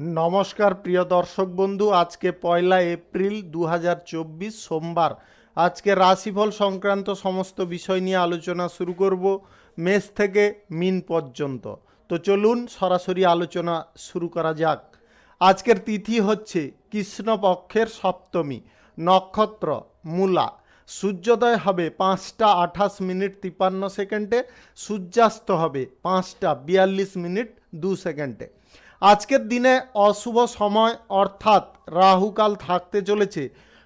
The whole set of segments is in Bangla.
নমস্কার প্রিয় দর্শক বন্ধু, আজকে 1 এপ্রিল 2024 সোমবার। আজকে রাশিফল সংক্রান্ত সমস্ত বিষয় নিয়ে আলোচনা শুরু করব, মেষ থেকে মিন পর্যন্ত। তো চলুন সরাসরি আলোচনা শুরু করা যাক। আজকের তিথি হচ্ছে কৃষ্ণপক্ষের সপ্তমী, নক্ষত্র মূলা, সূর্যোদয় হবে 5টা 28 মিনিট 53 সেকেন্ডে, সূর্যাস্ত হবে 5টা 42 মিনিট 2 সেকেন্ডে। আজকের দিনে অশুভ সময় অর্থাৎ রাহুকাল থাকতে চলেছে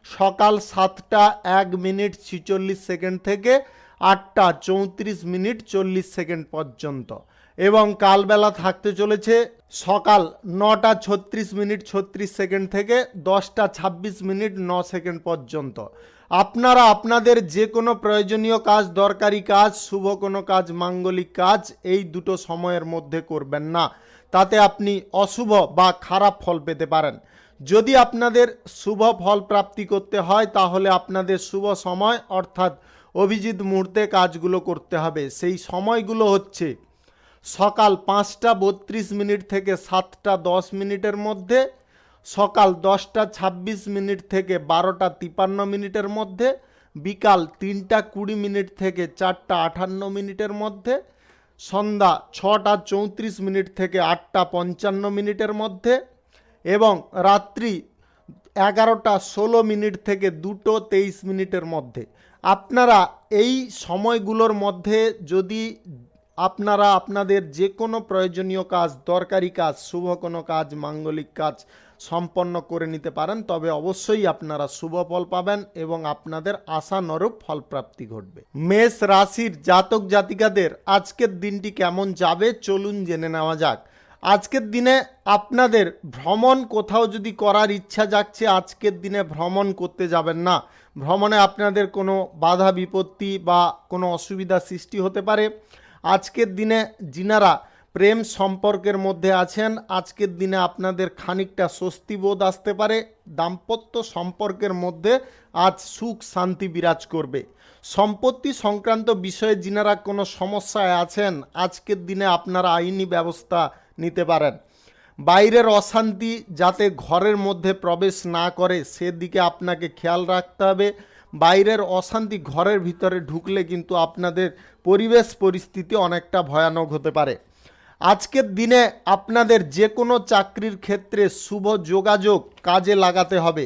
সকাল 7টা 1 মিনিট 46 সেকেন্ড থেকে 8টা 34 মিনিট 40 সেকেন্ড পর্যন্ত, এবং কালবেলা থাকতে চলেছে সকাল 9টা 36 মিনিট 36 সেকেন্ড থেকে 10টা 26 মিনিট 9 সেকেন্ড পর্যন্ত। আপনারা আপনাদের যে কোনো প্রয়োজনীয় কাজ, দরকারি কাজ, শুভ কোনো কাজ, মাঙ্গলিক কাজ এই দুটো সময়ের মধ্যে করবেন না, তাতে আপনি অশুভ বা খারাপ ফল পেতে পারেন। যদি আপনাদের শুভ ফল প্রাপ্তি করতে হয় তাহলে আপনাদের শুভ সময় অর্থাৎ অভিজিৎ মুহূর্তে কাজগুলো করতে হবে। সেই সময়গুলো হচ্ছে সকাল 5টা 32 মিনিট থেকে 7টা 10 মিনিটের মধ্যে, সকাল 10টা 26 মিনিট থেকে 12টা 53 মিনিটের মধ্যে, বিকাল 3টা 20 মিনিট থেকে 4টা 58 মিনিটের মধ্যে, সন্ধ্যা 6টা 34 মিনিট থেকে 8টা 55 মিনিটের মধ্যে, এবং রাত্রি 11টা 16 মিনিট থেকে 2টো 23 মিনিটের মধ্যে। আপনারা এই সময়গুলোর মধ্যে যদি আপনারা আপনাদের যে কোনো প্রয়োজনীয় কাজ, দরকারি কাজ, শুভ কোনো কাজ, মাঙ্গলিক কাজ সম্পন্ন করে নিতে পারেন, তবে অবশ্যই আপনারা শুভ ফল পাবেন এবং আপনাদের আশানুরূপ ফলপ্রাপ্তি ঘটবে। মেষ রাশির জাতক জাতিকাদের আজকের দিনটি কেমন যাবে চলুন জেনে নেওয়া যাক। আজকের দিনে আপনাদের ভ্রমণ কোথাও যদি করার ইচ্ছা জাগছে, আজকের দিনে ভ্রমণ করতে যাবেন না। ভ্রমণে আপনাদের কোনো বাধা বিপত্তি বা কোনো অসুবিধা সৃষ্টি হতে পারে। আজকের দিনে যিনারা প্রেম সম্পর্কের মধ্যে আছেন, আজকের দিনে আপনাদের খানিকটা স্বস্তি বোধ আসতে পারে। দাম্পত্য সম্পর্কের মধ্যে আজ সুখ শান্তি বিরাজ করবে। সম্পত্তি সংক্রান্ত বিষয়ে যিনারা কোনো সমস্যায় আছেন, আজকের দিনে আপনারা আইনি ব্যবস্থা নিতে পারেন। বাইরের অশান্তি যাতে ঘরের মধ্যে প্রবেশ না করে সেদিকে আপনাকে খেয়াল রাখতে হবে। বাইরের অশান্তি ঘরের ভিতরে ঢুকলে কিন্তু আপনাদের পরিবেশ পরিস্থিতি অনেকটা ভয়ানক হতে পারে। আজকের দিনে আপনাদের যে কোনো চাকরির ক্ষেত্রে শুভ যোগাযোগ কাজে লাগাতে হবে।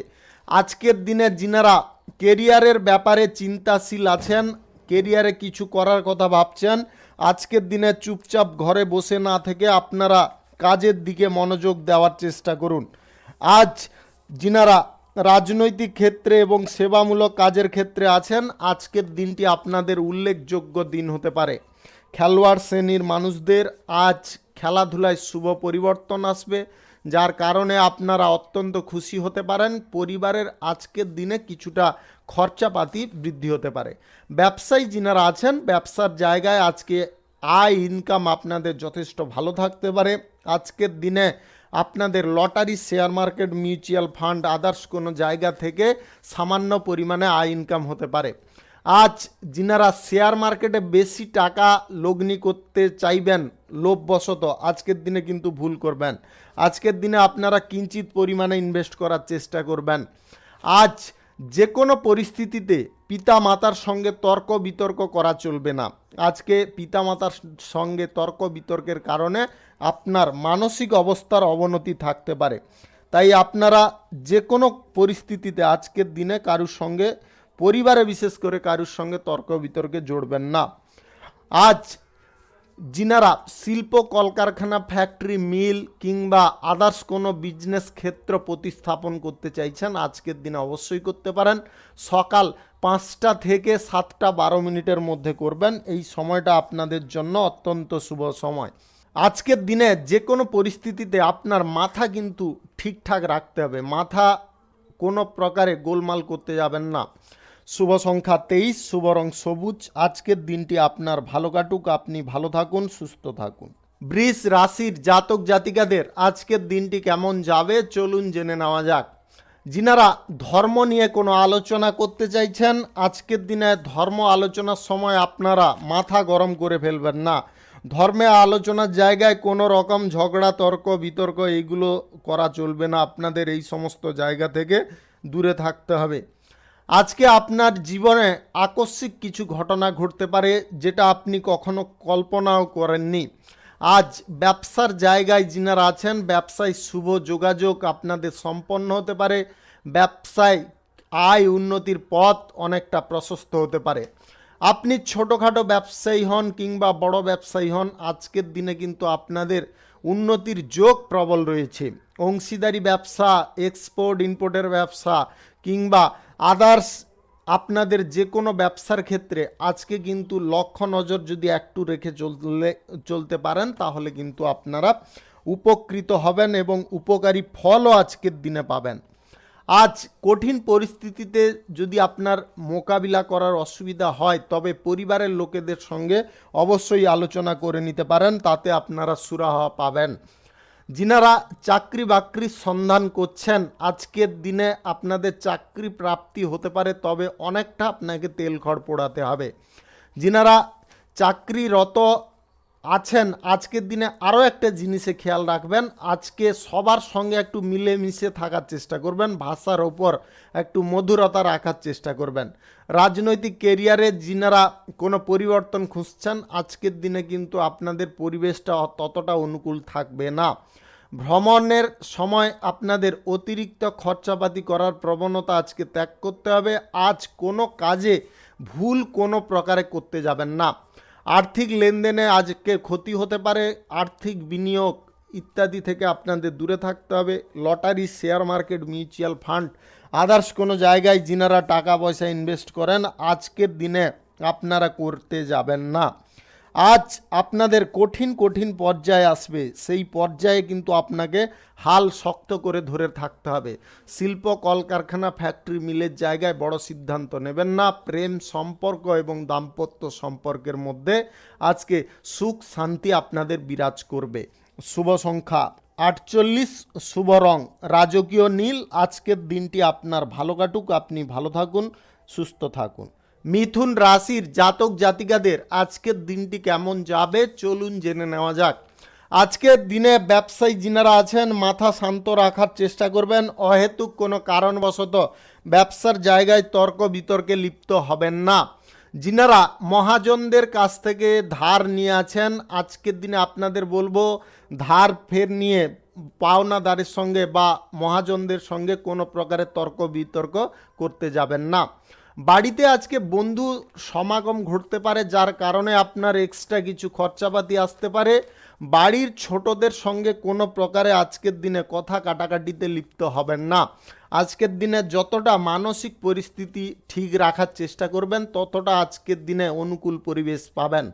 আজকের দিনে যিনারা কেরিয়ারের ব্যাপারে চিন্তাশীল আছেন, কেরিয়ারে কিছু করার কথা ভাবছেন, আজকের দিনে চুপচাপ ঘরে বসে না থেকে আপনারা কাজের দিকে মনোযোগ দেওয়ার চেষ্টা করুন। আজ যিনারা রাজনৈতিক ক্ষেত্রে এবং সেবামূলক কাজের ক্ষেত্রে আছেন, আজকের দিনটি আপনাদের উল্লেখযোগ্য দিন হতে পারে। খেলোয়াড় শ্রেণীর মানুষদের আজ খেলাধুলায় শুভ পরিবর্তন আসবে, যার কারণে আপনারা অত্যন্ত খুশি হতে পারেন। পরিবারের আজকের দিনে কিছুটা খরচাপাতি বৃদ্ধি হতে পারে। ব্যবসায়ী যিনারা আছেন, ব্যবসার জায়গায় আজকে আয় ইনকাম আপনাদের যথেষ্ট ভালো থাকতে পারে। আজকের দিনে আপনাদের lottery, share market, mutual fund, others কোনো জায়গা থেকে সামান্য পরিমাণে আয় ইনকাম হতে পারে। আজ যিনারা শেয়ার মার্কেটে বেশি টাকা লগ্নি করতে চাইবেন লোভবশত, আজকের দিনে কিন্তু ভুল করবেন। আজকের দিনে আপনারা কিঞ্চিত পরিমাণে ইনভেস্ট করার চেষ্টা করবেন। আজ যে কোনো পরিস্থিতিতে পিতা মাতার সঙ্গে তর্ক বিতর্ক করা চলবে না। আজকে পিতা মাতার সঙ্গে তর্ক বিতর্কের কারণে আপনার মানসিক অবস্থার অবনতি থাকতে পারে। তাই আপনারা যে কোনো পরিস্থিতিতে আজকের দিনে কারুর সঙ্গে, পরিবারে বিশেষ করে কারুর সঙ্গে তর্ক বিতর্কে জড়বেন না। আজ যিনারা শিল্প, কলকারখানা, ফ্যাক্টরি, মিল কিংবা আদার্স কোনো বিজনেস ক্ষেত্র প্রতিস্থাপন করতে চাইছেন, আজকের দিনে অবশ্যই করতে পারেন। সকাল 5টা থেকে 7টা 12 মিনিটের মধ্যে করবেন। এই সময়টা আপনাদের জন্য অত্যন্ত শুভ সময়। আজকের দিনে যে কোনো পরিস্থিতিতে আপনার মাথা কিন্তু ঠিকঠাক রাখতে হবে, মাথা কোনো প্রকারে গোলমাল করতে যাবেন না। শুভ সংখ্যা 23, শুভ রং সবুজ। আজকের দিনটি আপনার ভালো কাটুক, আপনি ভালো থাকুন, সুস্থ থাকুন। বৃষ রাশির জাতক জাতিকাদের আজকের দিনটি কেমন যাবে চলুন জেনে নেওয়া যাক। যিনারা ধর্ম নিয়ে কোনো আলোচনা করতে চাইছেন, আজকের দিনে ধর্ম আলোচনার সময় আপনারা মাথা গরম করে ফেলবেন না। ধর্মে আলোচনার জায়গায় কোনো রকম ঝগড়া তর্ক বিতর্ক এইগুলো করা চলবে না, আপনাদের এই সমস্ত জায়গা থেকে দূরে থাকতে হবে। আজকে আপনার জীবনে আকস্মিক কিছু ঘটনা ঘটতে পারে যেটা আপনি কখনো কল্পনাও করেননি। আজ ব্যবসার জায়গায় যিনারা আছেন, ব্যবসায় শুভ যোগাযোগ আপনাদের সম্পন্ন হতে পারে, ব্যবসায় আয় উন্নতির পথ অনেকটা প্রশস্ত হতে পারে। আপনি ছোটোখাটো ব্যবসায়ী হন কিংবা বড় ব্যবসায়ী হন, আজকের দিনে কিন্তু আপনাদের উন্নতির যোগ প্রবল রয়েছে। অংশীদারি ব্যবসা, এক্সপোর্ট ইম্পোর্টের ব্যবসা কিংবা আদার্স আপনাদের যে কোনো ব্যবসার ক্ষেত্রে আজকে কিন্তু লক্ষ্য নজর যদি একটু রেখে চলতে পারেন তাহলে কিন্তু আপনারা উপকৃত হবেন এবং উপকারী ফলও আজকের দিনে পাবেন। আজ কঠিন পরিস্থিতিতে যদি আপনার মোকাবিলা করার অসুবিধা হয় তবে পরিবারের লোকেদের সঙ্গে অবশ্যই আলোচনা করে নিতে পারেন, তাতে আপনারা সুরাহা পাবেন। যিনারা চাকরি বাকরির সন্ধান করছেন, আজকের দিনে আপনাদের চাকরি প্রাপ্তি হতে পারে, তবে অনেকটা আপনাকে তেল খড় পোড়াতে হবে। যিনারা চাকরিরত আছেন, আজকের দিনে আরও একটা জিনিসে খেয়াল রাখবেন, আজকে সবার সঙ্গে একটু মিলেমিশে থাকার চেষ্টা করবেন, ভাষার ওপর একটু মধুরতা রাখার চেষ্টা করবেন। রাজনৈতিক কেরিয়ারে যিনারা কোনো পরিবর্তন খুঁজছেন, আজকের দিনে কিন্তু আপনাদের পরিবেশটা ততটা অনুকূল থাকবে না। ভ্রমণের সময় আপনাদের অতিরিক্ত খরচাপাতি করার প্রবণতা আজকে ত্যাগ করতে হবে। আজ কোনো কাজে ভুল কোনো প্রকারে করতে যাবেন না। আর্থিক লেনদেনে আজকে ক্ষতি হতে পারে, আর্থিক বিনিয়োগ ইত্যাদি থেকে আপনাদের দূরে থাকতে হবে। Lottery, share market, mutual fund, others কোনো জায়গায় যিনারা টাকা পয়সা ইনভেস্ট করেন, আজকের দিনে আপনারা করতে যাবেন না। আজ আপনাদের কঠিন কঠিন পর্যায়ে আসবে, সেই পর্যায়ে কিন্তু আপনাকে হাল শক্ত করে ধরে থাকতে হবে। শিল্প, কলকারখানা, ফ্যাক্টরি, মিলের জায়গায় বড় সিদ্ধান্ত নেবেন না। প্রেম সম্পর্ক এবং দাম্পত্য সম্পর্কের মধ্যে আজকে সুখ শান্তি আপনাদের বিরাজ করবে। শুভ সংখ্যা 48, শুভ রং রাজকীয় নীল। আজকের দিনটি আপনার ভালো কাটুক, আপনি ভালো থাকুন, সুস্থ থাকুন। মিথুন রাশির জাতক জাতিকাদের আজকের দিনটি কেমন যাবে চলুন জেনে নেওয়া যাক। আজকের দিনে ব্যবসায়ী যিনারা আছেন, মাথা শান্ত রাখার চেষ্টা করবেন। অহেতুক কোনো কারণবশত ব্যবসার জায়গায় তর্ক বিতর্কে লিপ্ত হবেন না। যিনারা মহাজনদের কাছ থেকে ধার নিয়ে আছেন, আজকের দিনে আপনাদের বলবো ধার ফের নিয়ে পাওনাদারের সঙ্গে বা মহাজনদের সঙ্গে কোনো প্রকারের তর্ক বিতর্ক করতে যাবেন না। বাড়িতে আজকে বন্ধু সমাগম ঘটতে পারে, যার কারণে আপনার এক্সট্রা কিছু খরচাপাতি আসতে পারে। বাড়ির ছোটদের সঙ্গে কোনো প্রকারে আজকের দিনে কথা কাটাকাটিতে লিপ্ত হবেন না। আজকের দিনে যতটা মানসিক পরিস্থিতি ঠিক রাখার চেষ্টা করবেন ততটা আজকের দিনে অনুকূল পরিবেশ পাবেন।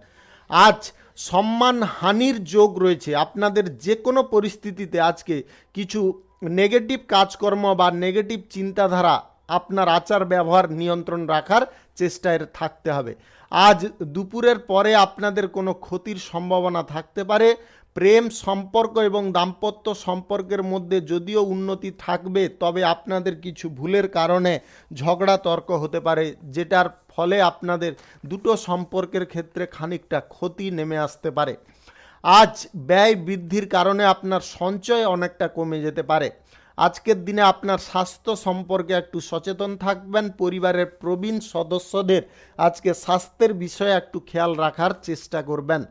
আজ সম্মানহানির যোগ রয়েছে। আপনাদের যে কোনো পরিস্থিতিতে আজকে কিছু নেগেটিভ কাজকর্ম বা নেগেটিভ চিন্তাধারা, আপনার আচার ব্যবহার নিয়ন্ত্রণ রাখার চেষ্টায় থাকতে হবে। আজ দুপুরের পরে আপনাদের কোনো ক্ষতির সম্ভাবনা থাকতে পারে। প্রেম সম্পর্ক এবং দাম্পত্য সম্পর্কের মধ্যে যদিও উন্নতি থাকবে, তবে আপনাদের কিছু ভুলের কারণে ঝগড়া তর্ক হতে পারে, যেটার ফলে আপনাদের দুটো সম্পর্কের ক্ষেত্রে খানিকটা ক্ষতি নেমে আসতে পারে। আজ ব্যয় বৃদ্ধির কারণে আপনার সঞ্চয় অনেকটা কমে যেতে পারে। আজকের দিনে আপনার স্বাস্থ্য সম্পর্কে একটু সচেতন থাকবেন। পরিবারের প্রবীণ সদস্যদের আজকে স্বাস্থ্যের বিষয়ে একটু খেয়াল রাখার চেষ্টা করবেন।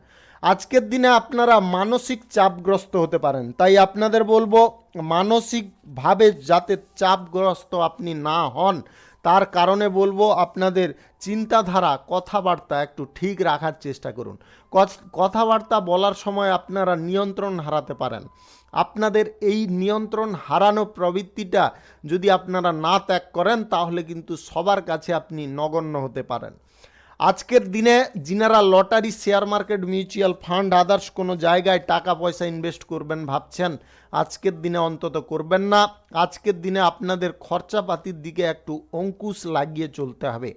আজকের দিনে আপনারা মানসিক চাপগ্রস্ত হতে পারেন, তাই আপনাদের বলবো মানসিকভাবে যাতে চাপগ্রস্ত আপনি না হন, তার কারণে বলবো আপনাদের চিন্তাধারা, কথাবার্তা একটু ঠিক রাখার চেষ্টা করুন। কথাবার্তা বলার সময় আপনারা নিয়ন্ত্রণ হারাতে পারেন। আপনাদের এই নিয়ন্ত্রণ হারানো প্রবৃত্তিটা যদি আপনারা না ত্যাগ করেন তাহলে কিন্তু সবার কাছে আপনি নগণ্য হতে পারেন। আজকের দিনে যিনারা lottery, share market, mutual fund, others কোনো জায়গায় টাকা পয়সা ইনভেস্ট করবেন ভাবছেন, আজকের দিনে অন্তত করবেন না। আজকের দিনে আপনাদের খরচাপাতির দিকে একটু অঙ্কুশ লাগিয়ে চলতে হবে।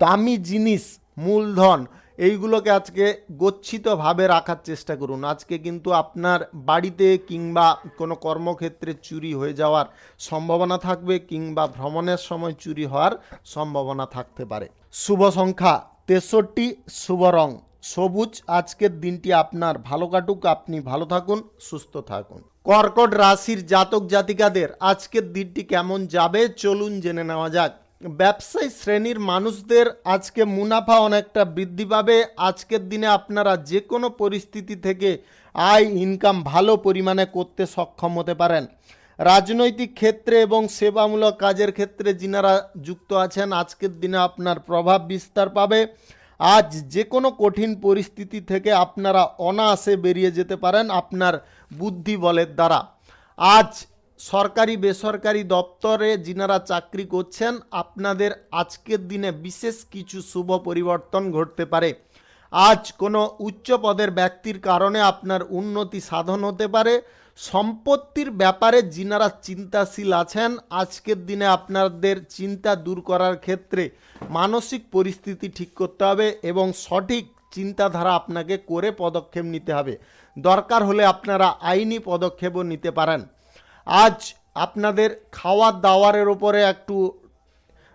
দামি জিনিস, মূলধন, এইগুলোকে আজকে গচ্ছিতভাবে রাখার চেষ্টা করুন। আজকে কিন্তু আপনার বাড়িতে কিংবা কোনো কর্মক্ষেত্রে চুরি হয়ে যাওয়ার সম্ভাবনা থাকবে, কিংবা ভ্রমণের সময় চুরি হওয়ার সম্ভাবনা থাকতে পারে। শুভ সংখ্যা 63, শুভ রং সবুজ। আজকের দিনটি আপনার ভালো কাটুক, আপনি ভালো থাকুন, সুস্থ থাকুন। কর্কট রাশির জাতক জাতিকাদের আজকের দিনটি কেমন যাবে চলুন জেনে নেওয়া যাক। ব্যবসায়ী শ্রেণীর মানুষদের আজকে মুনাফা অনেকটা বৃদ্ধি পাবে। আজকের দিনে আপনারা যে কোনো পরিস্থিতি থেকে আয় ইনকাম ভালো পরিমাণে করতে সক্ষম হতে পারেন। রাজনৈতিক ক্ষেত্রে এবং সেবামূলক কাজের ক্ষেত্রে যিনারা যুক্ত আছেন আজকের দিনে আপনার প্রভাব বিস্তার পাবে। আজ যে কোনো কঠিন পরিস্থিতি থেকে আপনারা অনায়াসে বেরিয়ে যেতে পারেন আপনার বুদ্ধি বলের দ্বারা। আজ সরকারি বেসরকারি দপ্তরে যিনারা চাকরি করছেন আপনাদের আজকের দিনে বিশেষ কিছু শুভ পরিবর্তন ঘটতে পারে। আজ কোনো উচ্চ পদের ব্যক্তির কারণে আপনার উন্নতি সাধন হতে পারে। সম্পত্তির ব্যাপারে যিনারা চিন্তাশীল আছেন আজকের দিনে আপনাদের চিন্তা দূর করার ক্ষেত্রে মানসিক পরিস্থিতি ঠিক করতে হবে এবং সঠিক চিন্তাধারা আপনাকে করে পদক্ষেপ নিতে হবে। দরকার হলে আপনারা আইনি পদক্ষেপও নিতে পারেন। আজ আপনাদের খাওয়ার দাওয়ারের উপরে একটু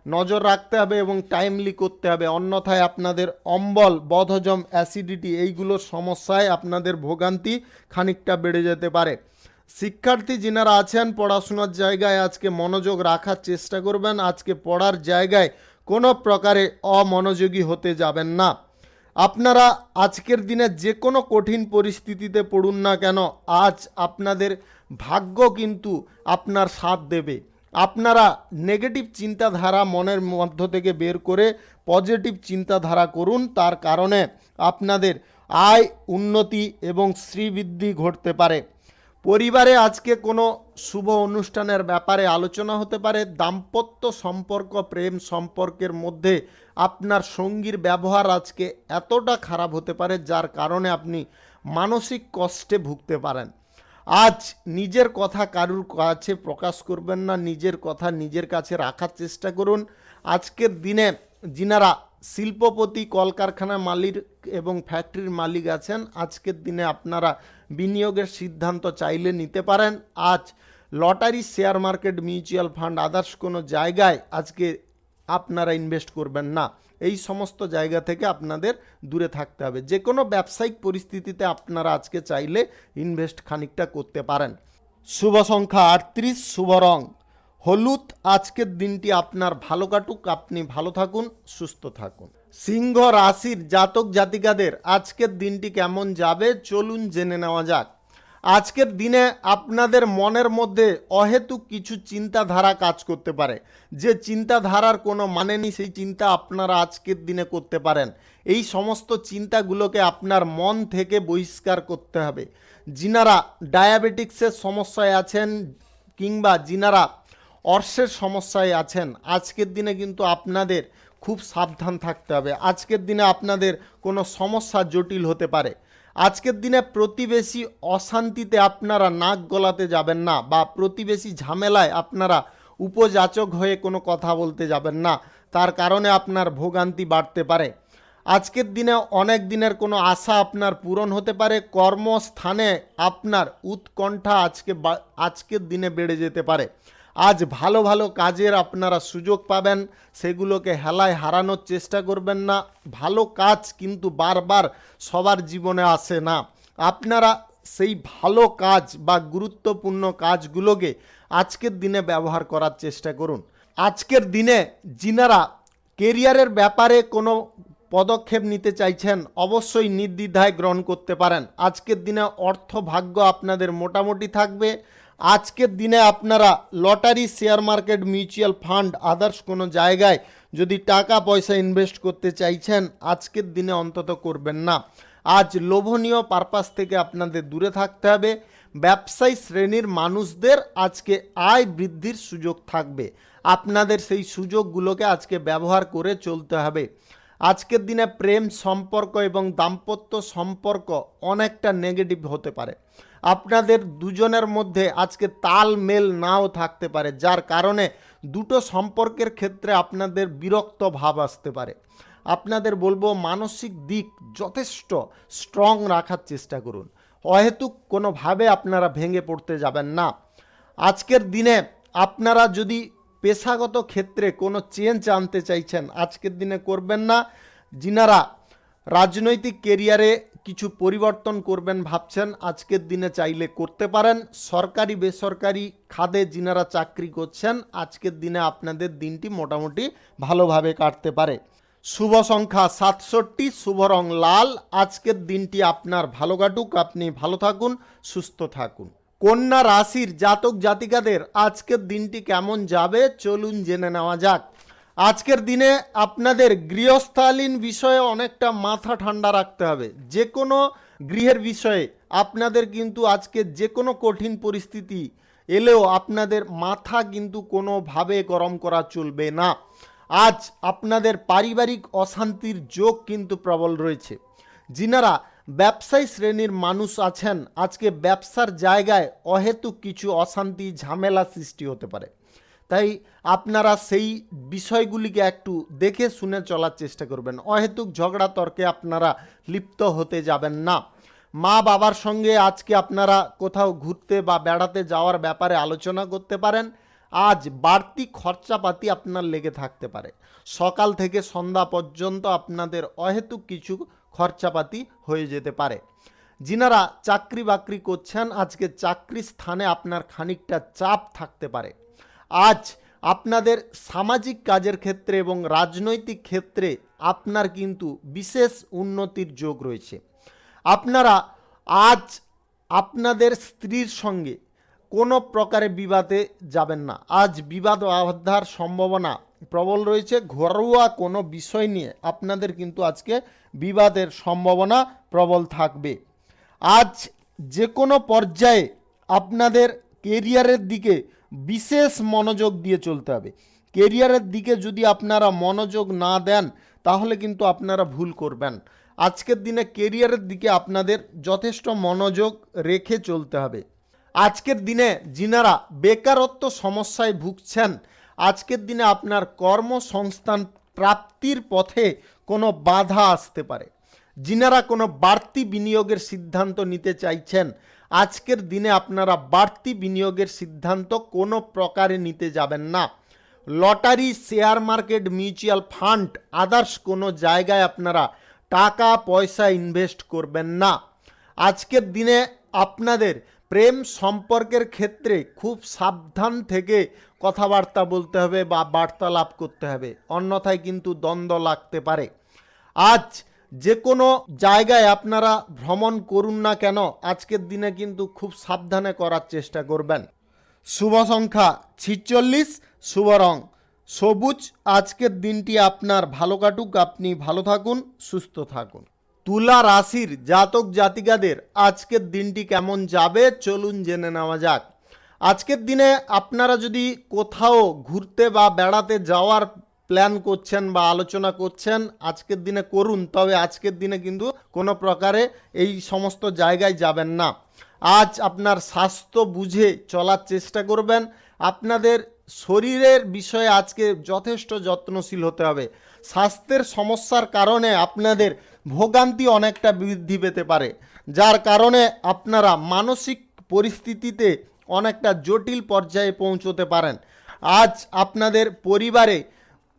নজর রাখতে হবে এবং টাইমলি করতে হবে, অন্যথায় আপনাদের অম্বল, বদহজম, অ্যাসিডিটি এইগুলোর সমস্যায় আপনাদের ভোগান্তি খানিকটা বেড়ে যেতে পারে। শিক্ষার্থী যিনারা আছেন পড়াশোনার জায়গায় আজকে মনোযোগ রাখার চেষ্টা করবেন। আজকে পড়ার জায়গায় কোনো প্রকারে অমনোযোগী হতে যাবেন না। আপনারা আজকের দিনে যে কোনো কঠিন পরিস্থিতিতে পড়ুন না কেন আজ আপনাদের ভাগ্য কিন্তু আপনার সাথ দেবে। আপনারা নেগেটিভ চিন্তাধারা মনের মধ্য থেকে বের করে পজিটিভ চিন্তাধারা করুন, তার কারণে আপনাদের আয় উন্নতি এবং শ্রীবৃদ্ধি ঘটতে পারে। পরিবারে আজকে কোনো শুভ অনুষ্ঠানের ব্যাপারে আলোচনা হতে পারে। দাম্পত্য সম্পর্ক, প্রেম সম্পর্কের মধ্যে আপনার সঙ্গীর ব্যবহার আজকে এতটা খারাপ হতে পারে যার কারণে আপনি মানসিক কষ্টে ভুগতে পারেন। আজ নিজের কথা কারুর কাছে প্রকাশ করবেন না, নিজের কথা নিজের কাছে রাখার চেষ্টা করুন। আজকের দিনে যিনারা শিল্পপতি, কলকারখানার মালিক এবং ফ্যাক্টরির মালিক আছেন আজকের দিনে আপনারা বিনিয়োগের সিদ্ধান্ত চাইলে নিতে পারেন। আজ lottery, share market, mutual fund, others কোনো জায়গায় আজকে আপনারা ইনভেস্ট করবেন না। এই সমস্ত জায়গা থেকে আপনাদের দূরে থাকতে হবে। যে কোনো ব্যবসায়িক পরিস্থিতিতে আপনারা আজকে চাইলে ইনভেস্ট খানিকটা করতে পারেন। শুভ সংখ্যা 38, শুভ রং হলুদ। আজকের দিনটি আপনার ভালো কাটুক, আপনি ভালো থাকুন, সুস্থ থাকুন। সিংহ রাশির জাতক জাতিকাদের আজকের দিনটি কেমন যাবে চলুন জেনে নেওয়া যাক। আজকের দিনে আপনাদের মনের মধ্যে অহেতুক কিছু চিন্তাধারা কাজ করতে পারে, যে চিন্তাধারার কোনো মানে নেই সেই চিন্তা আপনারা আজকের দিনে করতে পারেন। এই সমস্ত চিন্তাগুলোকে আপনার মন থেকে বহিষ্কার করতে হবে। যিনারা ডায়াবেটিক্সের সমস্যায় আছেন কিংবা যিনারা অর্শের সমস্যায় আছেন আজকের দিনে কিন্তু আপনাদের খুব সাবধান থাকতে হবে। আজকের দিনে আপনাদের কোনো সমস্যা জটিল হতে পারে। আজকের দিনে প্রতিবেশী অশান্তিতে আপনারা নাক গলাতে যাবেন না বা প্রতিবেশী ঝামেলায় আপনারা উপযাচক হয়ে কোনো কথা বলতে যাবেন না, তার কারণে আপনার ভোগান্তি বাড়তে পারে। আজকের দিনে অনেক দিনের কোনো আশা আপনার পূরণ হতে পারে। কর্মস্থানে আপনার উৎকণ্ঠা আজকের দিনে বেড়ে যেতে পারে। আজ ভালো ভালো কাজের আপনারা সুযোগ পাবেন, সেগুলোকে হেলায় হারানোর চেষ্টা করবেন না। ভালো কাজ কিন্তু বারবার সবার জীবনে আসে না। আপনারা সেই ভালো কাজ বা গুরুত্বপূর্ণ কাজগুলোকে আজকের দিনে ব্যবহার করার চেষ্টা করুন। আজকের দিনে যিনারা কেরিয়ারের ব্যাপারে কোনো পদক্ষেপ নিতে চাইছেন অবশ্যই নির্দ্বিধায় গ্রহণ করতে পারেন। আজকের দিনে অর্থ ভাগ্য আপনাদের মোটামুটি থাকবে। আজকের দিনে আপনারা lottery, share market, mutual fund, others কোনো জায়গায় যদি টাকা পয়সা ইনভেস্ট করতে চাইছেন আজকের দিনে অন্তত করবেন না। আজ লোভনীয় পারপাস থেকে আপনাদের দূরে থাকতে হবে। ব্যবসায়ী শ্রেণীর মানুষদের আজকে আয় বৃদ্ধির সুযোগ থাকবে, আপনাদের সেই সুযোগগুলোকে আজকে ব্যবহার করে চলতে হবে। আজকের দিনে প্রেম সম্পর্ক এবং দাম্পত্য সম্পর্ক অনেকটা নেগেটিভ হতে পারে। আপনাদের দুজনের মধ্যে আজকে তালমেল নাও থাকতে পারে, যার কারণে দুটো সম্পর্কের ক্ষেত্রে আপনাদের বিরক্ত ভাব আসতে পারে। আপনাদের বলবো মানসিক দিক যথেষ্ট স্ট্রং রাখার চেষ্টা করুন। অহেতুক কোনোভাবে আপনারা ভেঙে পড়তে যাবেন না। আজকের দিনে আপনারা যদি পেশাগত ক্ষেত্রে কোনো চেঞ্জ আনতে চাইছেন আজকের দিনে করবেন না। যিনারা রাজনৈতিক কেরিয়ারে কিছু পরিবর্তন করবেন ভাবছেন, আজকের দিনে চাইলে করতে পারেন। সরকারি বেসরকারি খাতে যিনারা চাকরি করছেন, আজকের দিনে আপনাদের দিনটি মোটামুটি ভালোভাবে কাটতে পারে। শুভ সংখ্যা 67, শুভ রং লাল। আজকের দিনটি আপনার ভালো কাটুক, আপনি ভালো থাকুন, সুস্থ থাকুন। কন্যা রাশির জাতক জাতিকাদের আজকের দিনটি কেমন যাবে চলুন জেনে নেওয়া যাক। আজকের দিনে আপনাদের গৃহস্থালীন বিষয়ে অনেকটা মাথা ঠান্ডা রাখতে হবে। যে কোনো গৃহের বিষয়ে আপনাদের কিন্তু আজকে যে কোনো কঠিন পরিস্থিতি এলেও আপনাদের মাথা কিন্তু কোনোভাবে গরম করা চলবে না। আজ আপনাদের পারিবারিক অশান্তির যোগ কিন্তু প্রবল রয়েছে। যিনারা ব্যবসায়ী শ্রেণীর মানুষ আছেন, আজকে ব্যবসার জায়গায় অহেতুক কিছু অশান্তি ঝামেলা সৃষ্টি হতে পারে। তাই আপনারা সেই বিষয়গুলিকে একটু দেখে শুনে চলার চেষ্টা করবেন। অহেতুক ঝগড়া তর্কে আপনারা লিপ্ত হতে যাবেন না। মা বাবার সঙ্গে আজকে আপনারা কোথাও ঘুরতে বা বেড়াতে যাওয়ার ব্যাপারে আলোচনা করতে পারেন। আজ বাড়তি খরচাপাতি আপনার লেগে থাকতে পারে। সকাল থেকে সন্ধ্যা পর্যন্ত আপনাদের অহেতুক কিছু খরচাপাতি হয়ে যেতে পারে। যিনারা চাকরি বাকরি করছেন, আজকে চাকরি স্থানে আপনার খানিকটা চাপ থাকতে পারে। আজ আপনাদের সামাজিক কাজের ক্ষেত্রে এবং রাজনৈতিক ক্ষেত্রে আপনার কিন্তু বিশেষ উন্নতির যোগ রয়েছে। আপনারা আজ আপনাদের স্ত্রীর সঙ্গে কোনো প্রকারে বিবাদে যাবেন না। আজ বিবাদ বাধার সম্ভাবনা প্রবল রয়েছে। ঘরোয়া কোনো বিষয় নিয়ে আপনাদের কিন্তু আজকে বিবাদের সম্ভাবনা প্রবল থাকবে। আজ যে কোনো পর্যায়ে আপনাদের কেরিয়ারের দিকে বিশেষ মনোযোগ দিয়ে চলতে হবে। কেরিয়ারের দিকে যদি আপনারা মনোযোগ না দেন তাহলে কিন্তু আপনারা ভুল করবেন। আজকের দিনে কেরিয়ারের দিকে আপনাদের যথেষ্ট মনোযোগ রেখে চলতে হবে। আজকের দিনে যিনারা বেকারত্ব সমস্যায় ভুগছেন, আজকের দিনে আপনার কর্মসংস্থান প্রাপ্তির পথে কোনো বাধা আসতে পারে। যিনারা কোনো বাড়তি বিনিয়োগের সিদ্ধান্ত নিতে চাইছেন, আজকের দিনে আপনারা বাড়তি বিনিয়োগের সিদ্ধান্ত কোনো প্রকারে নিতে যাবেন না। Lottery, share market, mutual fund, others কোনো জায়গায় আপনারা টাকা পয়সা ইনভেস্ট করবেন না। আজকের দিনে আপনাদের প্রেম সম্পর্কের ক্ষেত্রে খুব সাবধান থেকে কথাবার্তা বলতে হবে বা বার্তালাপ করতে হবে, অন্যথায় কিন্তু দ্বন্দ্ব লাগতে পারে। আজ যে কোনো জায়গায় আপনারা ভ্রমণ করুন না কেন, আজকের দিনে কিন্তু খুব সাবধানে করার চেষ্টা করবেন। শুভ সংখ্যা 46, শুভ রং সবুজ। আজকের দিনটি আপনার ভালো কাটুক, আপনি ভালো থাকুন, সুস্থ থাকুন। তুলা রাশির জাতক জাতিকাদের আজকের দিনটি কেমন যাবে চলুন জেনে নেওয়া যাক। আজকের দিনে আপনারা যদি কোথাও ঘুরতে বা বেড়াতে যাওয়ার প্ল্যান করছেন বা আলোচনা করছেন, আজকের দিনে করুন, তবে আজকের দিনে কিন্তু কোনো প্রকারে এই সমস্ত জায়গায় যাবেন না। আজ আপনার স্বাস্থ্য বুঝে চলার চেষ্টা করবেন। আপনাদের শরীরের বিষয়ে আজকে যথেষ্ট যত্নশীল হতে হবে। স্বাস্থ্যের সমস্যার কারণে আপনাদের ভোগান্তি অনেকটা বৃদ্ধি পেতে পারে, যার কারণে আপনারা মানসিক পরিস্থিতিতে অনেকটা জটিল পর্যায়ে পৌঁছতে পারেন। আজ আপনাদের পরিবারে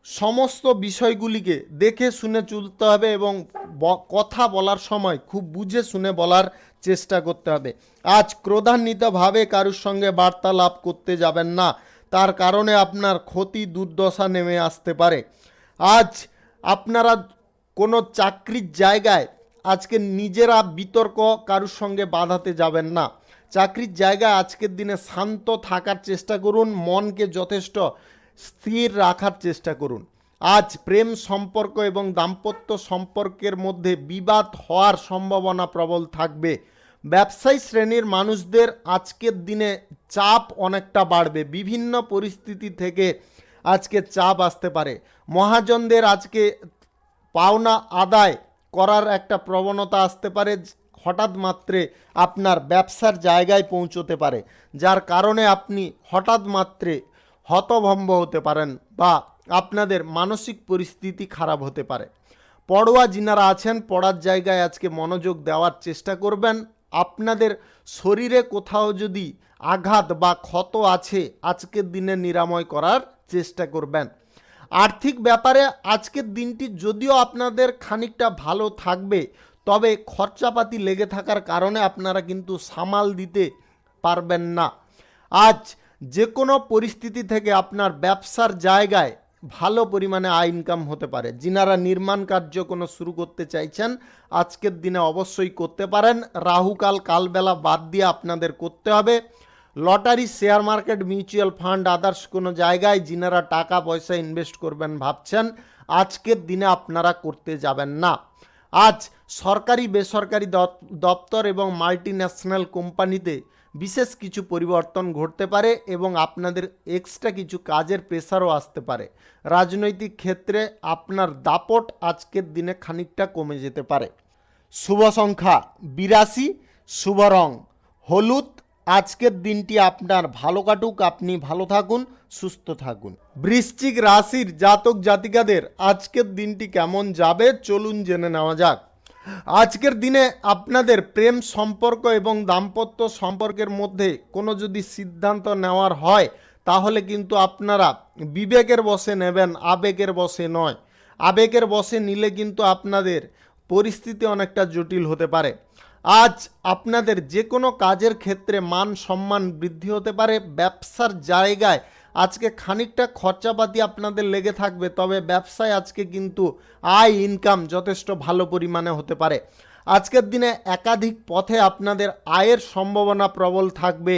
সমস্ত বিষয়গুলিকে দেখে শুনে চলতে হবে এবং কথা বলার সময় খুব বুঝে শুনে বলার চেষ্টা করতে হবে। আজ ক্রোধান্বিতভাবে কারোর সঙ্গে বার্তালাপ করতে যাবেন না, তার কারণে আপনার ক্ষতি দুর্দশা নেমে আসতে পারে। আজ আপনারা কোনো চাকরির জায়গায় আজকে নিজেরা বিতর্ক কারোর সঙ্গে বাঁধাতে যাবেন না। চাকরির জায়গায় আজকের দিনে শান্ত থাকার চেষ্টা করুন, মনকে যথেষ্ট স্থির রাখার চেষ্টা করুন। আজ প্রেম সম্পর্ক এবং দাম্পত্য সম্পর্কের মধ্যে বিবাদ হওয়ার সম্ভাবনা প্রবল থাকবে। ব্যবসায়ী শ্রেণীর মানুষদের আজকের দিনে চাপ অনেকটা বাড়বে। বিভিন্ন পরিস্থিতি থেকে আজকে চাপ আসতে পারে। মহাজনদের আজকে পাওনা আদায় করার একটা প্রবণতা আসতে পারে, হঠাৎ মাত্রে আপনার ব্যবসার জায়গায় পৌঁছতে পারে, যার কারণে আপনি হঠাৎ মাত্রে হতভম্ব হতে পারেন বা আপনাদের মানসিক পরিস্থিতি খারাপ হতে পারে। পড়ুয়া যিনারা আছেন, পড়ার জায়গায় আজকে মনোযোগ দেওয়ার চেষ্টা করবেন। আপনাদের শরীরে কোথাও যদি আঘাত বা ক্ষত আছে, আজকের দিনে নিরাময় করার চেষ্টা করবেন। আর্থিক ব্যাপারে আজকের দিনটি যদিও আপনাদের খানিকটা ভালো থাকবে, তবে খরচাপাতি লেগে থাকার কারণে আপনারা কিন্তু সামাল দিতে পারবেন না। আজ যে কোনো পরিস্থিতি থেকে আপনার ব্যবসার জায়গায় ভালো পরিমাণে আয় ইনকাম হতে পারে। যিনারা নির্মাণ কার্য কোনো শুরু করতে চাইছেন আজকের দিনে অবশ্যই করতে পারেন। রাহুকাল কালবেলা বাদ দিয়ে আপনাদের করতে হবে। Lottery, share market, mutual fund, others কোনো জায়গায় যিনারা টাকা পয়সা ইনভেস্ট করবেন ভাবছেন, আজকের দিনে আপনারা করতে যাবেন না। আজ সরকারি বেসরকারি দপ্তর এবং মাল্টিন্যাশনাল কোম্পানিতে বিশেষ কিছু পরিবর্তন ঘটতে পারে এবং আপনাদের এক্সট্রা কিছু কাজের প্রেসারও আসতে পারে। রাজনৈতিক ক্ষেত্রে আপনার দাপট আজকের দিনে খানিকটা কমে যেতে পারে। শুভ সংখ্যা 82, শুভ রং হলুদ। আজকের দিনটি আপনার ভালো কাটুক, আপনি ভালো থাকুন, সুস্থ থাকুন। বৃশ্চিক রাশির জাতক জাতিকাদের আজকের দিনটি কেমন যাবে চলুন জেনে নেওয়া যাক। আজকের দিনে আপনাদের প্রেম সম্পর্ক এবং দাম্পত্য সম্পর্কের মধ্যে কোনো যদি সিদ্ধান্ত নেওয়ার হয় তাহলে কিন্তু আপনারা বিবেকের বশে নেবেন, আবেগের বশে নয়। আবেগের বশে নিলে কিন্তু আপনাদের পরিস্থিতি অনেকটা জটিল হতে পারে। আজ আপনাদের যে কোনো কাজের ক্ষেত্রে মান সম্মান বৃদ্ধি হতে পারে। ব্যবসার জায়গায় আজকে খানিকটা খরচাপাতি আপনাদের লেগে থাকবে, তবে ব্যবসায় আজকে কিন্তু আয় ইনকাম যথেষ্ট ভালো পরিমাণে হতে পারে। আজকের দিনে একাধিক পথে আপনাদের আয়ের সম্ভাবনা প্রবল থাকবে।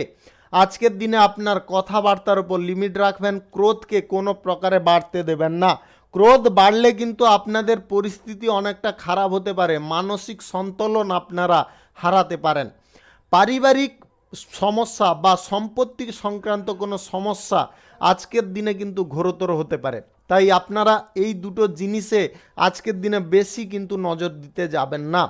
আজকের দিনে আপনার কথাবার্তার উপর লিমিট রাখবেন, ক্রোধকে কোনো প্রকারে বাড়তে দেবেন না। ক্রোধ বাড়লে কিন্তু আপনাদের পরিস্থিতি অনেকটা খারাপ হতে পারে, মানসিক সন্তুলন আপনারা হারাতে পারেন। পারিবারিক সমস্যা বা সম্পত্তি সংক্রান্ত কোনো সমস্যা আজকের দিনে কিন্তু ঘোরতর হতে পারে। তাই আপনারা এই দুটো জিনিসে আজকের দিনে বেশি কিন্তু নজর দিতে যাবেন না।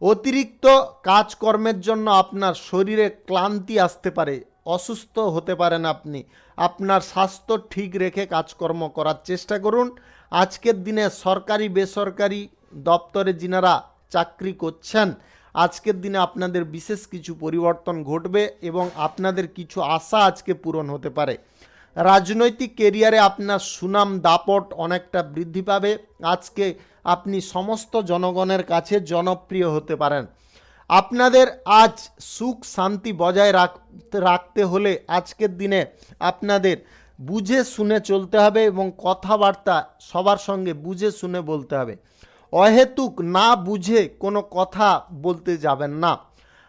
অতিরিক্ত কাজকর্মের জন্য আপনার শরীরে ক্লান্তি আসতে পারে, অসুস্থ হতে পারেন আপনি। আপনার স্বাস্থ্য ঠিক রেখে কাজকর্ম করার চেষ্টা করুন। আজকের দিনে সরকারি বেসরকারি দপ্তরে যিনারা চাকরি করছেন, আজকের দিনে আপনাদের বিশেষ কিছু পরিবর্তন ঘটবে এবং আপনাদের কিছু আশা আজকে পূরণ হতে পারে। রাজনৈতিক কেরিয়ারে আপনার সুনাম দাপট অনেকটা বৃদ্ধি পাবে। আজকে আপনি সমস্ত জনগণের কাছে জনপ্রিয় হতে পারেন। আপনাদের আজ সুখ শান্তি বজায় রাখতে হলে আজকের দিনে আপনাদের বুঝে শুনে চলতে হবে এবং কথাবার্তা সবার সঙ্গে বুঝে শুনে বলতে হবে। অহেতুক না বুঝে কোনো কথা বলতে যাবেন না।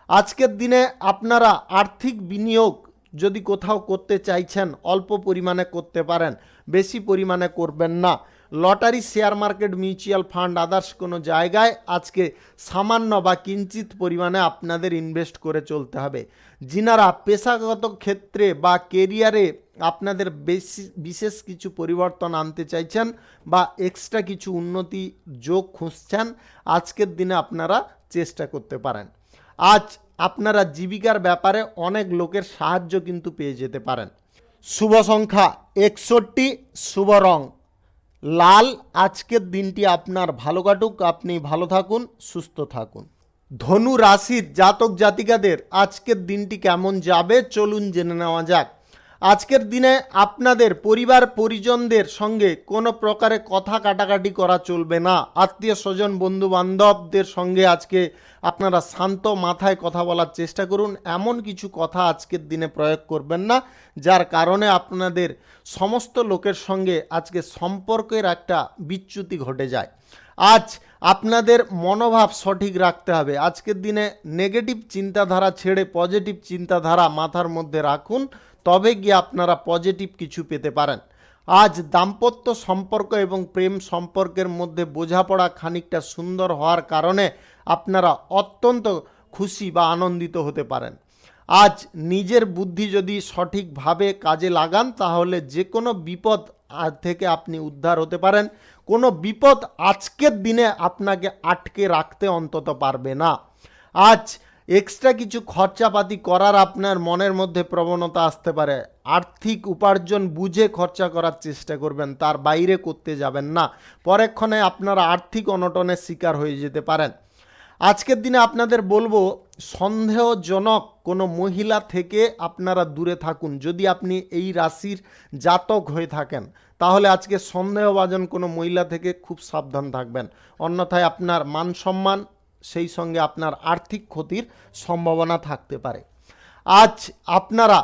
আজকের দিনে আপনারা আর্থিক বিনিয়োগ যদি কোথাও করতে চাইছেন অল্প পরিমাণে করতে পারেন, বেশি পরিমাণে করবেন না। Lottery, share market, mutual fund, others কোনো জায়গায় আজকে সামান্য বা কিঞ্চিত পরিমাণে আপনাদের ইনভেস্ট করে চলতে হবে। যিনারা পেশাগত ক্ষেত্রে বা কেরিয়ারে আপনাদের বিশেষ কিছু পরিবর্তন আনতে চাইছেন বা এক্সট্রা কিছু উন্নতি যোগ খুঁজছেন, আজকের দিনে আপনারা চেষ্টা করতে পারেন। আজ আপনারা জীবিকার ব্যাপারে অনেক লোকের সাহায্য কিন্তু পেয়ে যেতে পারেন। শুভ সংখ্যা 61, শুভ রং লাল। আজকের দিনটি আপনার ভালো কাটুক, আপনি ভালো থাকুন, সুস্থ থাকুন। ধনু রাশির জাতক জাতিকাদের আজকের দিনটি কেমন যাবে চলুন জেনে নেওয়া যাক। আজকের দিনে আপনাদের পরিবার পরিজনদের সঙ্গে কোনো প্রকারে কথা কাটাকাটি করা চলবে না। আত্মীয় স্বজন বন্ধু বান্ধবদের সঙ্গে আজকে আপনারা শান্ত মাথায় কথা বলার চেষ্টা করুন। এমন কিছু কথা আজকের দিনে প্রয়োগ করবেন না যার কারণে আপনাদের সমস্ত লোকের সঙ্গে আজকে সম্পর্কের একটা বিচ্যুতি ঘটে যায়। আজ আপনাদের মনোভাব সঠিক রাখতে হবে। আজকের দিনে নেগেটিভ চিন্তাধারা ছেড়ে পজিটিভ চিন্তাধারা মাথার মধ্যে রাখুন, তবে গিয়ে আপনারা পজিটিভ কিছু পেতে পারেন। আজ দাম্পত্য সম্পর্ক এবং প্রেম সম্পর্কের মধ্যে বোঝাপড়া খানিকটা সুন্দর হওয়ার কারণে আপনারা অত্যন্ত খুশি বা আনন্দিত হতে পারেন। আজ নিজের বুদ্ধি যদি সঠিকভাবে কাজে লাগান তাহলে যে কোনো বিপদ থেকে আপনি উদ্ধার হতে পারেন। কোনো বিপদ আজকের দিনে আপনাকে আটকে রাখতে অন্তত পারবে না। আজ এক্সট্রা কিছু খরচাপাতি করার আপনার মনের মধ্যে প্রবণতা আসতে পারে। আর্থিক উপার্জন বুঝে খরচা করার চেষ্টা করবেন, তার বাইরে করতে যাবেন না। পরেক্ষণে আপনারা আর্থিক অনটনের শিকার হয়ে যেতে পারেন। আজকের দিনে আপনাদের বলবো সন্দেহজনক কোনো মহিলা থেকে আপনারা দূরে থাকুন। যদি আপনি এই রাশির জাতক হয়ে থাকেন তাহলে আজকে সন্দেহভাজন কোনো মহিলা থেকে খুব সাবধান থাকবেন, অন্যথায় আপনার মান সম্মান সেই সঙ্গে আপনার আর্থিক ক্ষতির সম্ভাবনা থাকতে পারে। আজ আপনারা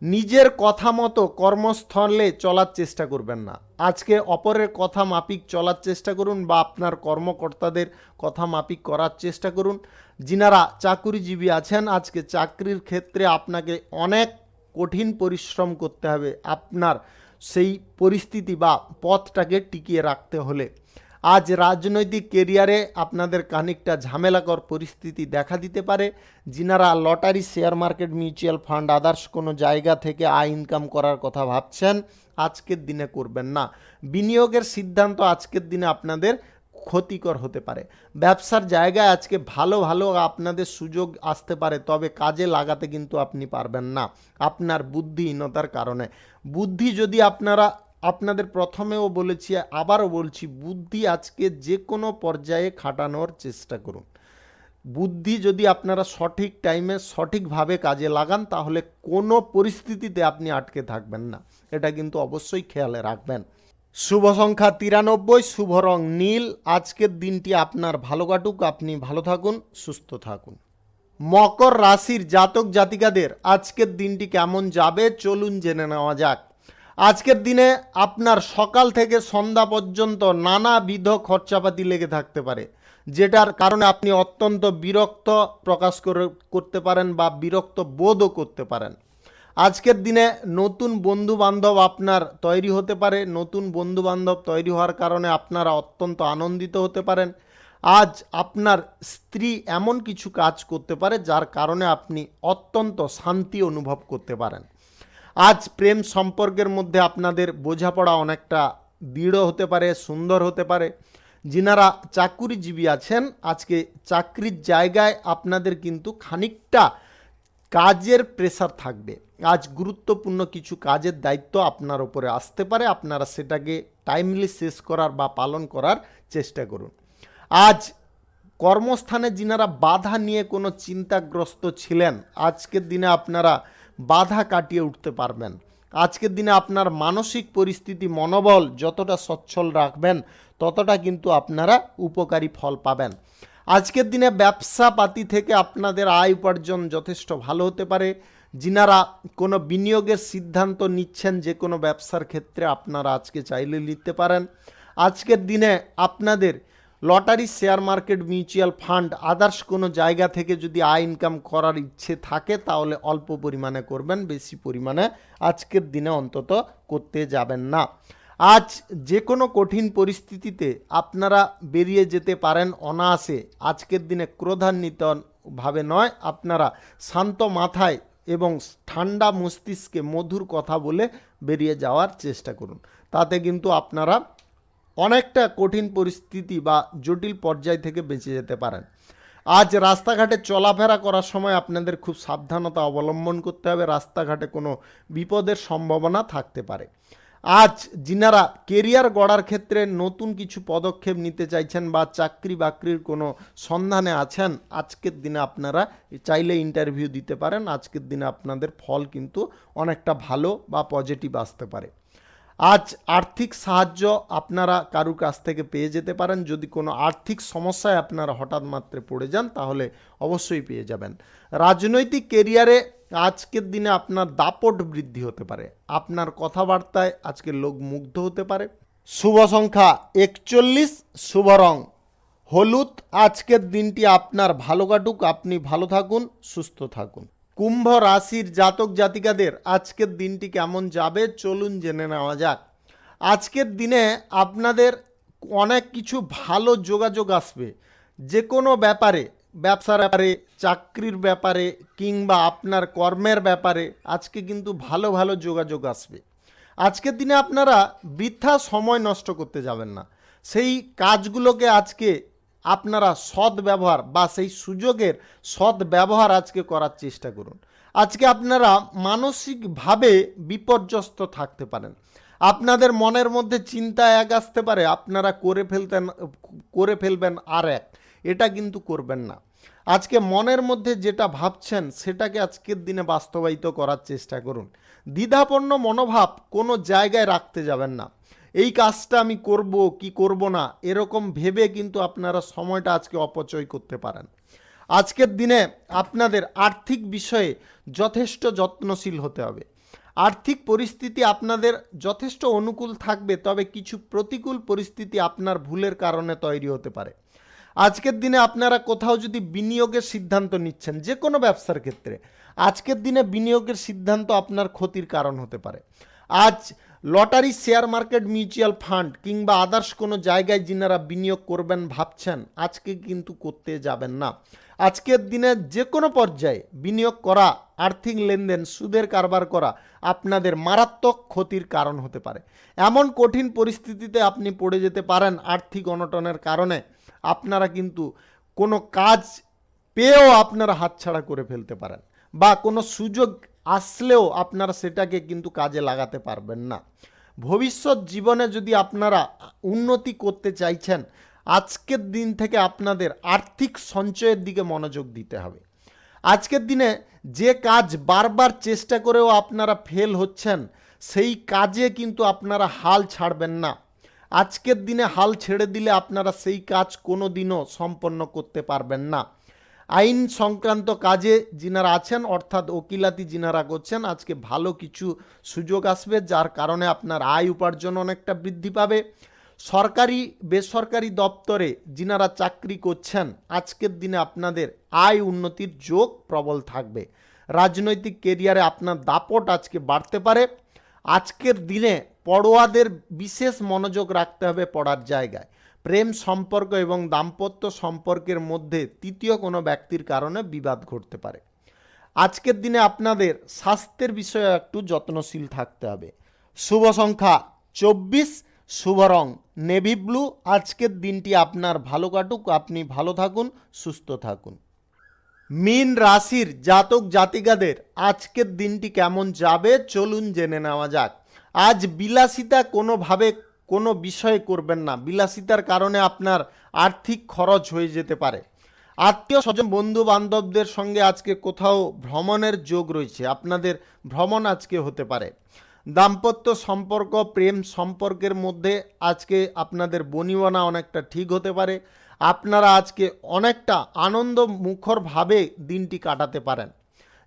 নিজের কথা মতো কর্মস্থলে চলার চেষ্টা করবেন না। আজকে অপরের কথা মাফিক চলার চেষ্টা করুন বা আপনার কর্মকর্তাদের কথা মাফিক করার চেষ্টা করুন। যিনারা চাকুরিজীবী আছেন আজকে চাকরির ক্ষেত্রে আপনাকে অনেক কঠিন পরিশ্রম করতে হবে আপনার সেই পরিস্থিতি বা পথটাকে টিকিয়ে রাখতে হলে। আজ রাজনৈতিক কেরিয়ারে আপনাদের খানিকটা ঝামেলাকর পরিস্থিতি দেখা দিতে পারে। যিনারা lottery, share market, mutual fund, others কোনো জায়গা থেকে আয় ইনকাম করার কথা ভাবছেন আজকের দিনে করবেন না। বিনিয়োগের সিদ্ধান্ত আজকের দিনে আপনাদের ক্ষতিকর হতে পারে। ব্যবসার জায়গায় আজকে ভালো ভালো আপনাদের সুযোগ আসতে পারে, তবে কাজে লাগাতে কিন্তু আপনি পারবেন না আপনার বুদ্ধিহীনতার কারণে। বুদ্ধি যদি আপনাদের প্রথমেও বলেছি আবারও বলছি, বুদ্ধি আজকে যে কোনো পর্যায়ে খাটানোর চেষ্টা করুন। বুদ্ধি যদি আপনারা সঠিক টাইমে সঠিকভাবে কাজে লাগান তাহলে কোনো পরিস্থিতিতে আপনি আটকে থাকবেন না, এটা কিন্তু অবশ্যই খেয়ালে রাখবেন। শুভ সংখ্যা 93, শুভ রং নীল। আজকের দিনটি আপনার ভালো কাটুক, আপনি ভালো থাকুন, সুস্থ থাকুন। মকর রাশির জাতক জাতিকাদের আজকের দিনটি কেমন যাবে চলুন জেনে নেওয়া যাক। আজকের দিনে আপনার সকাল থেকে সন্ধ্যা পর্যন্ত নানাবিধ খরচাপাতি লেগে থাকতে পারে, যেটার কারণে আপনি অত্যন্ত বিরক্ত প্রকাশ করতে পারেন বা বিরক্ত বোধও করতে পারেন। আজকের দিনে নতুন বন্ধু বান্ধব আপনার তৈরি হতে পারে। নতুন বন্ধু বান্ধব তৈরি হওয়ার কারণে আপনারা অত্যন্ত আনন্দিত হতে পারেন। আজ আপনার স্ত্রী এমন কিছু কাজ করতে পারে যার কারণে আপনি অত্যন্ত শান্তি অনুভব করতে পারেন। আজ প্রেম সম্পর্কের মধ্যে আপনাদের বোঝাপড়া অনেকটা দৃঢ় হতে পারে, সুন্দর হতে পারে। যিনারা চাকুরিজীবী আছেন আজকে চাকরির জায়গায় আপনাদের কিন্তু খানিকটা কাজের প্রেসার থাকবে। আজ গুরুত্বপূর্ণ কিছু কাজের দায়িত্ব আপনার উপরে আসতে পারে, আপনারা সেটাকে টাইমলি শেষ করার বা পালন করার চেষ্টা করুন। আজ কর্মস্থানে যিনারা বাধা নিয়ে কোনো চিন্তাগ্রস্ত ছিলেন আজকের দিনে আপনারা বাধা কাটিয়ে উঠতে পারবেন। আজকের দিনে আপনার মানসিক পরিস্থিতি, মনোবল যতটা সচ্ছল রাখবেন ততটা কিন্তু আপনারা উপকারী ফল পাবেন। আজকের দিনে ব্যবসাপাতি থেকে আপনাদের আয় উপার্জন যথেষ্ট ভালো হতে পারে। যিনারা কোনো বিনিয়োগের সিদ্ধান্ত নিচ্ছেন যে কোনো ব্যবসার ক্ষেত্রে আপনারা আজকে চাইলে নিতে পারেন। আজকের দিনে আপনাদের lottery, share market, mutual fund, others কোনো জায়গা থেকে যদি আয় ইনকাম করার ইচ্ছে থাকে তাহলে অল্প পরিমাণে করবেন, বেশি পরিমাণে আজকের দিনে অন্তত করতে যাবেন না। আজ যে কোনো কঠিন পরিস্থিতিতে আপনারা বেরিয়ে যেতে পারেন অনায়াসে। আজকের দিনে ক্রোধান্বিত ভাবে নয়, আপনারা শান্ত মাথায় এবং ঠান্ডা মস্তিষ্কে মধুর কথা বলে বেরিয়ে যাওয়ার চেষ্টা করুন। তাতে কিন্তু আপনারা অনেকটা কঠিন পরিস্থিতি বা জটিল পর্যায় থেকে বেঁচে যেতে পারেন। আজ রাস্তাঘাটে চলাফেরা করার সময় আপনাদের খুব সাবধানতা অবলম্বন করতে হবে, রাস্তাঘাটে কোনো বিপদের সম্ভাবনা থাকতে পারে। আজ যিনারা কেরিয়ার গড়ার ক্ষেত্রে নতুন কিছু পদক্ষেপ নিতে চাইছেন বা চাকরি বাকরির কোনো সন্ধানে আছেন আজকের দিনে আপনারা চাইলে ইন্টারভিউ দিতে পারেন। আজকের দিনে আপনাদের ফল কিন্তু অনেকটা ভালো বা পজিটিভ আসতে পারে। আজ আর্থিক সাহায্য আপনারা কারুর কাছ থেকে পেয়ে যেতে পারেন। যদি কোনো আর্থিক সমস্যায় আপনারা হঠাৎ মাত্রে পড়ে যান তাহলে অবশ্যই পেয়ে যাবেন। রাজনৈতিক কেরিয়ারে আজকের দিনে আপনার দাপট বৃদ্ধি হতে পারে, আপনার কথাবার্তায় আজকে লোক মুগ্ধ হতে পারে। শুভ সংখ্যা 41, শুভ রং হলুদ। আজকের দিনটি আপনার ভালো কাটুক, আপনি ভালো থাকুন, সুস্থ থাকুন। কুম্ভ রাশির জাতক জাতিকাদের আজকের দিনটি কেমন যাবে চলুন জেনে নেওয়া যাক। আজকের দিনে আপনাদের অনেক কিছু ভালো যোগাযোগ আসবে, যে কোনো ব্যাপারে, ব্যবসার ব্যাপারে, চাকরির ব্যাপারে কিংবা আপনার কর্মের ব্যাপারে আজকে কিন্তু ভালো ভালো যোগাযোগ আসবে। আজকের দিনে আপনারা বৃথা সময় নষ্ট করতে যাবেন না, সেই কাজগুলোকে আজকে আপনারা সৎ ব্যবহার বা সেই সুযোগের সৎ ব্যবহার আজকে করার চেষ্টা করুন। আজকে আপনারা মানসিকভাবে বিপর্যস্ত থাকতে পারেন, আপনাদের মনের মধ্যে চিন্তা এক আসতে পারে, আপনারা করে ফেলবেন আর এক, এটা কিন্তু করবেন না। আজকে মনের মধ্যে যেটা ভাবছেন সেটাকে আজকের দিনে বাস্তবায়িত করার চেষ্টা করুন। দ্বিধাপন্ন মনোভাব কোনো জায়গায় রাখতে যাবেন না। এই কাজটা আমি করব কি করব না এরকম ভেবে কিন্তু আপনারা সময়টা আজকে অপচয় করতে পারেন। আজকের দিনে আপনাদের আর্থিক বিষয়ে যথেষ্ট যত্নশীল হতে হবে। আর্থিক পরিস্থিতি আপনাদের যথেষ্ট অনুকূল থাকবে, তবে কিছু প্রতিকূল পরিস্থিতি আপনার ভুলের কারণে তৈরি হতে পারে। আজকের দিনে আপনারা কোথাও যদি বিনিয়োগের সিদ্ধান্ত নিচ্ছেন, যে কোনো ব্যবসার ক্ষেত্রে আজকের দিনে বিনিয়োগের সিদ্ধান্ত আপনার ক্ষতির কারণ হতে পারে। আজ lottery, share market, mutual fund কিংবা আদার্স কোনো জায়গায় যিনারা বিনিয়োগ করবেন ভাবছেন, আজকে কিন্তু করতে যাবেন না। আজকের দিনে যে কোনো পর্যায়ে বিনিয়োগ করা, আর্থিক লেনদেন, সুদের কারবার করা আপনাদের মারাত্মক ক্ষতির কারণ হতে পারে। এমন কঠিন পরিস্থিতিতে আপনি পড়ে যেতে পারেন আর্থিক অনটনের কারণে। আপনারা কিন্তু কোনো কাজ পেয়েও আপনারা হাতছাড়া করে ফেলতে পারেন, বা কোনো সুযোগ আসলেও আপনারা সেটাকে কিন্তু কাজে লাগাতে পারবেন না। ভবিষ্যৎ জীবনে যদি আপনারা উন্নতি করতে চাইছেন, আজকের দিন থেকে আপনাদের আর্থিক সঞ্চয়ের দিকে মনোযোগ দিতে হবে। আজকের দিনে যে কাজ বারবার চেষ্টা করেও আপনারা ফেল হচ্ছেন, সেই কাজে কিন্তু আপনারা হাল ছাড়বেন না। আজকের দিনে হাল ছেড়ে দিলে আপনারা সেই কাজ কোনো দিনও সম্পন্ন করতে পারবেন না। আইন সংক্রান্ত কাজে যিনারা আছেন, অর্থাৎ ওকিলাতি যিনারা করছেন, আজকে ভালো কিছু সুযোগ আসবে, যার কারণে আপনার আয় উপার্জন অনেকটা বৃদ্ধি পাবে। সরকারি বেসরকারি দপ্তরে যিনারা চাকরি করছেন, আজকের দিনে আপনাদের আয় উন্নতির যোগ প্রবল থাকবে। রাজনৈতিক কেরিয়ারে আপনার দাপট আজকে বাড়তে পারে। আজকের দিনে পড়ুয়াদের বিশেষ মনোযোগ রাখতে হবে পড়ার জায়গায়। প্রেম সম্পর্ক এবং দাম্পত্য সম্পর্কের মধ্যে তৃতীয় কোনো ব্যক্তির কারণে বিবাদ ঘটতে পারে। আজকের দিনে আপনাদের স্বাস্থ্যের বিষয়ে একটু যত্নশীল থাকতে হবে। শুভ সংখ্যা 24, শুভ রং নেভি ব্লু। আজকের দিনটি আপনার ভালো কাটুক, আপনি ভালো থাকুন, সুস্থ থাকুন। মীন রাশির জাতক জাতিকাদের আজকের দিনটি কেমন যাবে চলুন জেনে নেওয়া যাক। আজ বিলাসিতা কোনোভাবে কোনো বিষয়ে করবেন না। বিলাসিতার কারণে আপনার আর্থিক খরচ হয়ে যেতে পারে। আত্মীয় স্বজন, বন্ধু বান্ধবদের সঙ্গে আজকে কোথাও ভ্রমণের যোগ রয়েছে, আপনাদের ভ্রমণ আজকে হতে পারে। দাম্পত্য সম্পর্ক, প্রেম সম্পর্কের মধ্যে আজকে আপনাদের বনিবনা অনেকটা ঠিক হতে পারে। আপনারা আজকে অনেকটা আনন্দ মুখরভাবে দিনটি কাটাতে পারেন।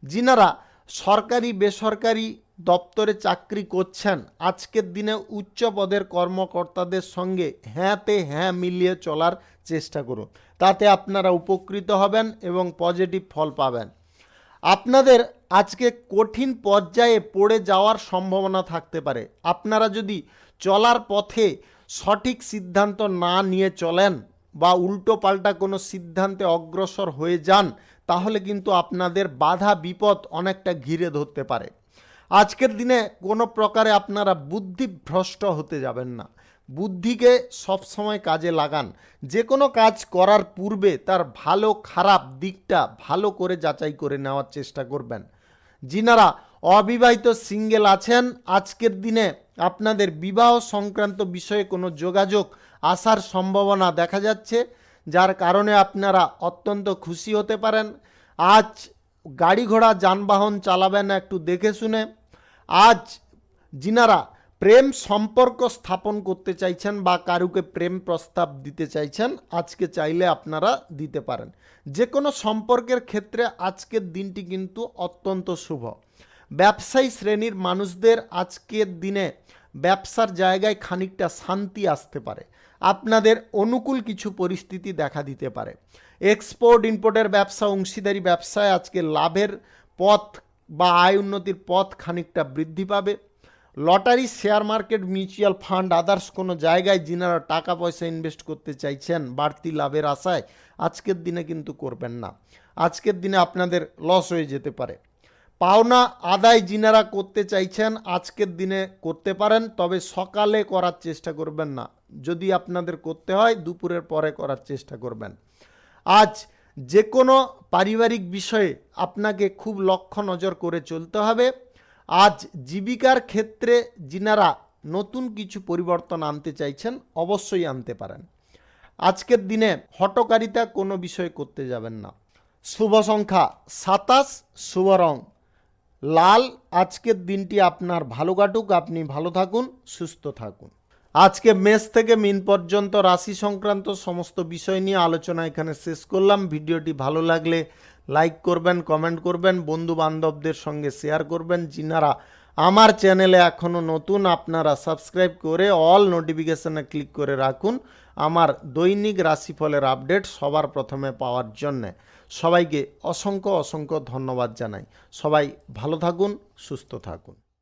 যিনারা সরকারি বেসরকারি দপ্তরে চাকরি করছেন, আজকের দিনে উচ্চ পদের কর্মকর্তাদের সঙ্গে হ্যাঁতে হ্যাঁ মিলিয়ে চলার চেষ্টা করুন, তাতে আপনারা উপকৃত হবেন এবং পজিটিভ ফল পাবেন। আপনাদের আজকে কঠিন পর্যায়ে পড়ে যাওয়ার সম্ভাবনা থাকতে পারে। আপনারা যদি চলার পথে সঠিক সিদ্ধান্ত না নিয়ে চলেন বা উল্টো পাল্টা কোনো সিদ্ধান্তে অগ্রসর হয়ে যান, তাহলে কিন্তু আপনাদের বাধা বিপদ অনেকটা ঘিরে ধরতে পারে। আজকের দিনে কোনো প্রকারে আপনারা বুদ্ধিভ্রষ্ট হতে যাবেন না। বুদ্ধিকে সবসময় কাজে লাগান। যে কোনো কাজ করার পূর্বে তার ভালো খারাপ দিকটা ভালো করে যাচাই করে নেওয়ার চেষ্টা করবেন। যিনারা অবিবাহিত সিঙ্গেল আছেন, আজকের দিনে আপনাদের বিবাহ সংক্রান্ত বিষয়ে কোনো যোগাযোগ আসার সম্ভাবনা দেখা যাচ্ছে, যার কারণে আপনারা অত্যন্ত খুশি হতে পারেন। আজ গাড়ি ঘোড়া যানবাহন চালাবেন একটু দেখে শুনে। আজ যিনারা প্রেম সম্পর্ক স্থাপন করতে চাইছেন বা কারুকে প্রেম প্রস্তাব দিতে চাইছেন, আজকে চাইলে আপনারা দিতে পারেন। যে কোনো সম্পর্কের ক্ষেত্রে আজকের দিনটি কিন্তু অত্যন্ত শুভ। ব্যবসায়ী শ্রেণীর মানুষদের আজকের দিনে ব্যবসার জায়গায় খানিকটা শান্তি আসতে পারে। আপনাদের অনুকূল কিছু পরিস্থিতি দেখা দিতে পারে। এক্সপোর্ট ইম্পোর্টের ব্যবসা, অংশীদারি ব্যবসায় আজকে লাভের পথ বা আয় উন্নতির পথ খানিকটা বৃদ্ধি পাবে। Lottery, share market, mutual fund, others কোনো জায়গায় যিনারা টাকা পয়সা ইনভেস্ট করতে চাইছেন বাড়তি লাভের আশায়, আজকের দিনে কিন্তু করবেন না। আজকের দিনে আপনাদের লস হয়ে যেতে পারে। পাওনা আদায় যিনারা করতে চাইছেন, আজকের দিনে করতে পারেন, তবে সকালে করার চেষ্টা করবেন না। যদি আপনাদের করতে হয় দুপুরের পরে করার চেষ্টা করবেন। আজ যে কোনো পারিবারিক বিষয়ে আপনাকে খুব লক্ষ্য নজর করে চলতে হবে। আজ জীবিকার ক্ষেত্রে যিনারা নতুন কিছু পরিবর্তন আনতে চাইছেন, অবশ্যই আনতে পারেন। আজকের দিনে হঠকারিতা কোনো বিষয় করতে যাবেন না। শুভ সংখ্যা 27, শুভ রং লাল। আজকের দিনটি আপনার ভালো কাটুক, আপনি ভালো থাকুন, সুস্থ থাকুন। আজকে মেষ থেকে মীন পর্যন্ত রাশি সংক্রান্ত সমস্ত বিষয় নিয়ে আলোচনা এখানে শেষ করলাম। ভিডিওটি ভালো লাগলে লাইক করবেন, কমেন্ট করবেন, বন্ধু বান্ধবদের সঙ্গে শেয়ার করবেন। যিনারা আমার চ্যানেলে এখনও নতুন, আপনারা সাবস্ক্রাইব করে অল নোটিফিকেশনে ক্লিক করে রাখুন আমার দৈনিক রাশিফলের আপডেট সবার প্রথমে পাওয়ার জন্যে। সবাইকে অসংখ্য অসংখ্য ধন্যবাদ জানাই। সবাই ভালো থাকুন, সুস্থ থাকুন।